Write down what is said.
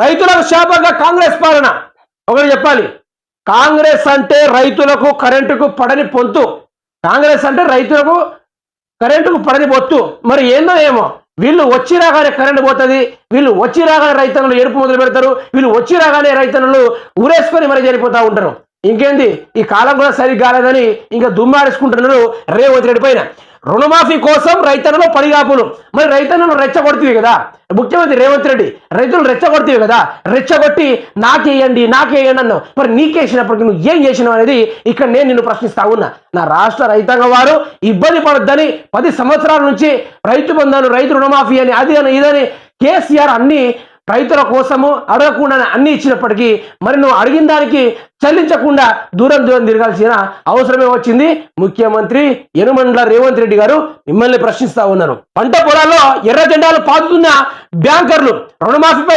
రైతులకు శాపంగా కాంగ్రెస్ పాలన. ఒకటి చెప్పాలి, కాంగ్రెస్ అంటే రైతులకు కరెంటుకు పడని పొంతు, కాంగ్రెస్ అంటే రైతులకు కరెంటుకు పడని పొత్తు. మరి ఏందో ఏమో, వీళ్ళు వచ్చి రాగానే కరెంటు పోతుంది, వీళ్ళు వచ్చి రాగానే రైతన్నులు ఏడుపు మొదలు పెడతారు, వీళ్ళు వచ్చి రాగానే రైతన్నులు ఊరేసుకొని మరి చనిపోతూ ఉంటారు. ఇంకేంది, ఈ కాలం కూడా సరిగ్గా కాలేదని ఇంకా దుమ్మారేసుకుంటున్నారు రేవంత్ రెడ్డి పైన. రుణమాఫీ కోసం రైతన్నలు పడిగాపులు. మరి రైతన్నలు రెచ్చగొడుతుంది కదా ముఖ్యమంత్రి రేవంత్ రెడ్డి, రైతులు రెచ్చగొడుతుంది కదా, రెచ్చగొట్టి నాకేయండి అన్నావు. మరి నీకేసినప్పటికీ నువ్వు ఏం చేసినావు అనేది ఇక్కడ నేను నిన్ను ప్రశ్నిస్తా ఉన్నా. నా రాష్ట్ర రైతాంగం వారు ఇబ్బంది పడొద్దని 10 సంవత్సరాల నుంచి రైతు బంధాలు, రైతు రుణమాఫీ అని, అది అని ఇదని కేసీఆర్ అన్ని రైతుల కోసము అడగకుండా అన్ని ఇచ్చినప్పటికీ మరి నువ్వు అడిగిన దానికి చెల్లించకుండా దూరం తిరగాల్సిన అవసరమే వచ్చింది. ముఖ్యమంత్రి యనుమల రేవంత్ రెడ్డి గారు మిమ్మల్ని ప్రశ్నిస్తా ఉన్నారు. పంట పొలాల్లో ఎర్ర జెండాలు పాతుతున్న బ్యాంకర్లు రుణమాఫీపై